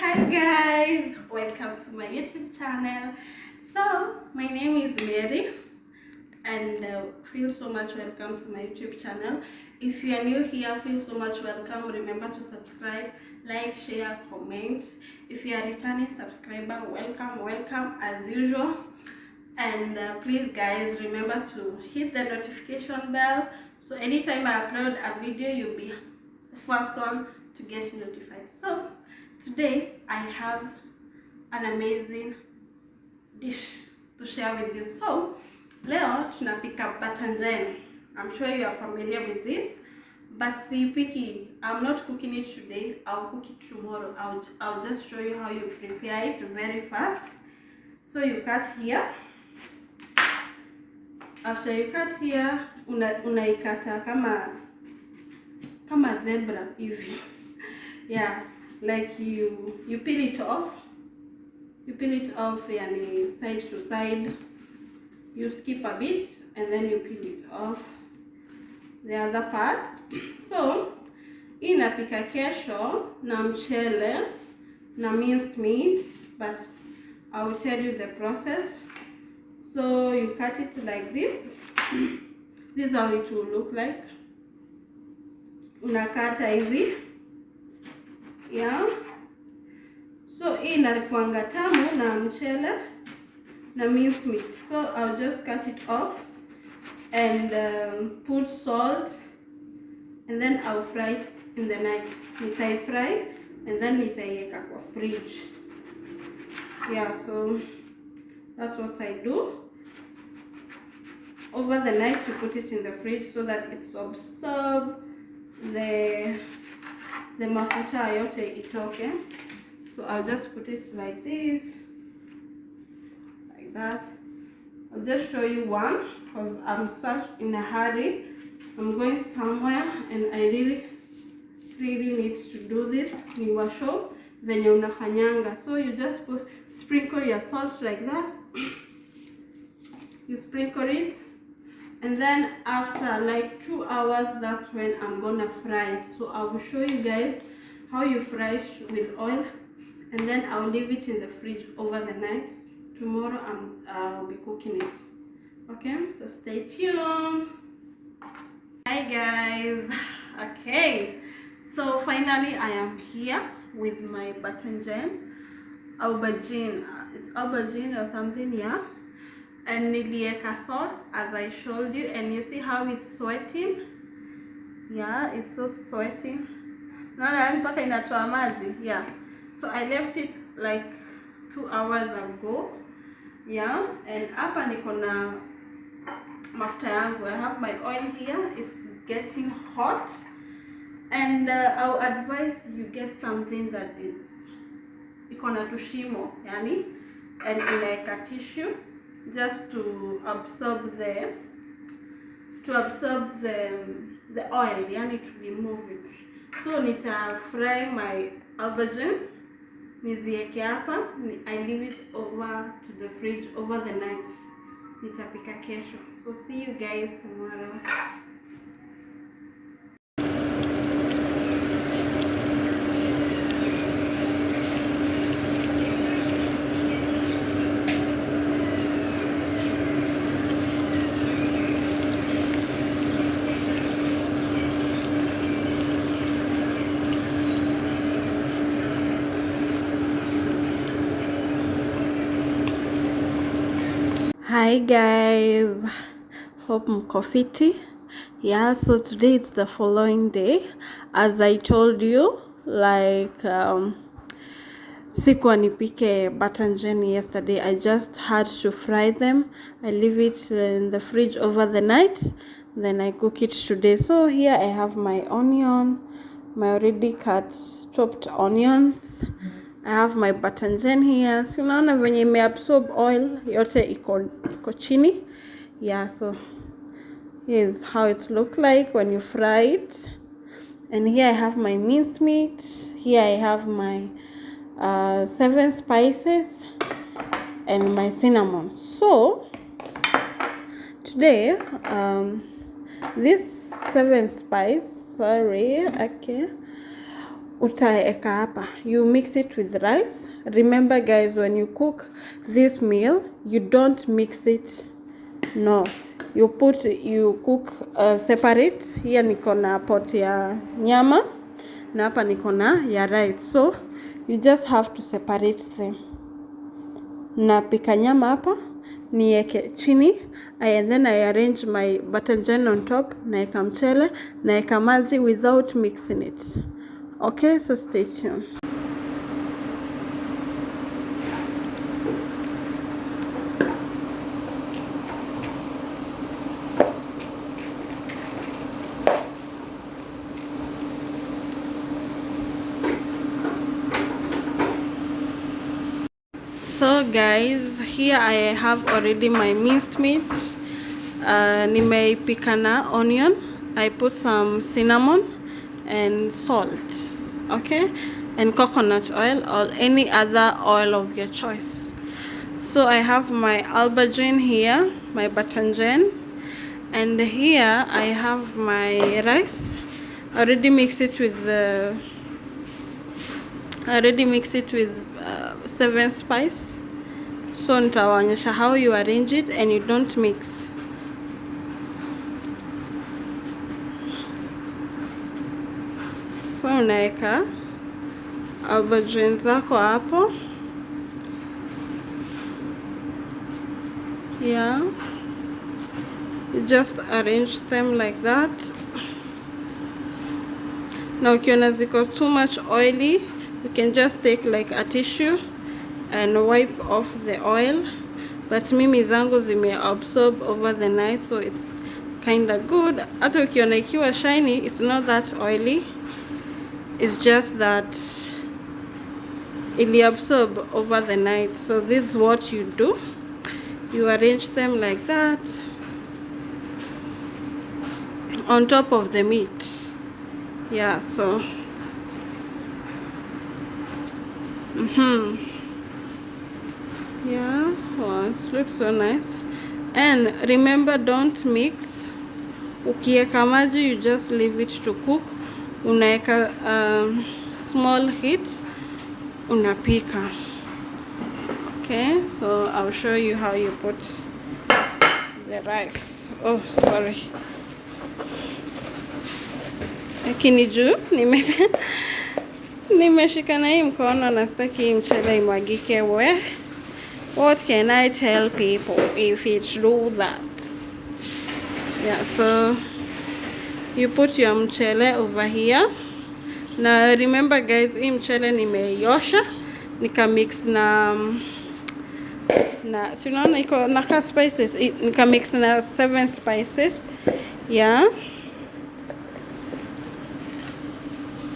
Hi guys, welcome to my YouTube channel. So my name is Mary and feel so much welcome to my YouTube channel. If you are new here, feel so much welcome. Remember to subscribe, like, share, comment. If you are a returning subscriber, welcome as usual. And please guys, remember to hit the notification bell so anytime I upload a video you'll be the first one to get notified. So today I have an amazing dish to share with you. So leo tunapika batajan. I'm sure you are familiar with this, but sipiki. I'm not cooking it today. I'll cook it tomorrow. I'll just show you how you prepare it very fast. So you cut here. After you cut here, unaikata kama zebra hivi. Yeah, like you peel it off. You peel it off yani side to side. You skip a bit and then you peel it off the other part. So hii napika kesho na mchele na minced meat, but I will tell you the process. So you cut it like this. This is how it will look like. Unakata hivi. Yeah. So hii inakuanga tamu na mchele na minced meat. So I'll just cut it off and put salt, and then I'll fry it in the night. Nitai fry and then nitaiweka kwa fridge. Yeah, so that's what I do. Over the night you put it in the fridge so that it absorbs the mafuta yote itoke. So I'll just put it like this, like that. I'll just show you one because I'm such in a hurry. I'm going somewhere and I really need to do this. Niwasho venye unafanyanga. So you just sprinkle your salt like that. You sprinkle it, and then after like 2 hours, that's when I'm gonna fry it. So I will show you guys how you fry it with oil, and then I'll leave it in the fridge over the night. Tomorrow I'll be cooking it. Okay, so stay tuned. Hi guys. Okay, so finally I am here with my batajan, aubergine. It's aubergine or something, yeah. And nilieka salt as I showed you, and you see how it's sweating. Yeah, it's so sweating. Naona mpaka inatoa maji. Yeah, so I left it like 2 hours ago. Yeah, and hapa niko na mafuta yangu. I have my oil here. It's getting hot, and I'll advise you get something that is iko na tushimo, yani, and inaeka tissue just to absorb the oil, yani to remove it. So nita fry my aubergine, nizieke hapa, I leave it over to the fridge over the night. Nitapika kesho. So see you guys tomorrow. Hi guys, hope mko fiti. Yeah, so today it's the following day. As I told you, like sikuwa nipike batajan yesterday. I just had to fry them. I leave it in the fridge over the night, then I cook it today. So here I have my onion, my already cut chopped onions. I have my batajan here. So unaona venye imeabsorb oil yote iko chini. Yeah, so here's how it looks like when you fry it. And here I have my minced meat. Here I have my 7 spices and my cinnamon. So today this 7 spice, sorry, okay, utaeka hapa. You mix it with rice. Remember guys, when you cook this meal, you don't mix it. No, you cook separate. Here niko na pot ya nyama na hapa niko na ya rice, so you just have to separate them. Napika nyama hapa niweke chini, and then I arrange my batajan on top, naeka mchele, naeka maji without mixing it. Okay, so stay tuned. So guys, here I have already my minced meat. Nimeipika na onion. I put some cinnamon and salt, okay, and coconut oil or any other oil of your choice. So I have my aubergine here, my batajan, and here I have my rice. I already mix it with 7 spice. So nitawaonyesha how you arrange it and you don't mix. So unaeka aubergine zako hapo. Yeah, you just arrange them like that. Now ukiona ziko too much oily, you can just take like a tissue and wipe off the oil, but mimi zangu zime absorb over the night, so it's kind of good. Hata ukiona ikiwa shiny, it's not that oily, it's just that ili absorb over the night. So this is what you do. You arrange them like that on top of the meat. Yeah, so yeah, wow, it looks so nice. And remember, don't mix. Ukieka maji, you just leave it to cook. Unaeka small heat, unapika. Okay, so I'll show you how you put the rice. Oh, sorry. Lakini juu nimeshika na hii mkono na sitaki mchele imwagike. What can I tell people if it do that? Yeah, so you put your mchele over here. Na remember guys, hii mchele nimeiosha nika mix na si unaona iko na spices, nika mix na 7 spices. Yeah,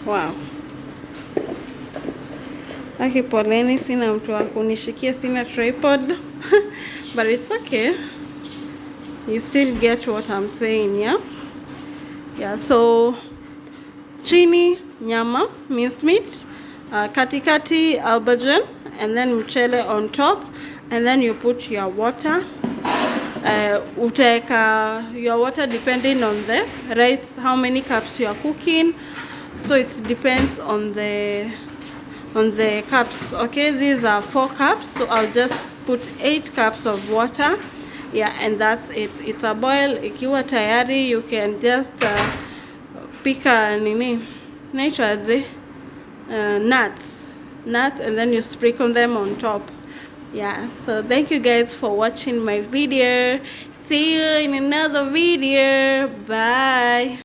wow. Aki poleni, sina mtu wa kunishikia, sina tripod. But it's okay, you still get what I'm saying. Yeah, yeah. So chini nyama, minced meat, katikati aubergine, and then mchele on top, and then you put your water. Uteka your water depending on the rice, how many cups you are cooking. So it depends on the cups. Okay, these are 4 cups, so I'll just put 8 cups of water. Yeah, and that's it. It's a boil. Ikiwa tayari, you can just pika nini naitwaje, nuts, and then you sprinkle them on top. Yeah, so thank you guys for watching my video. See you in another video. Bye.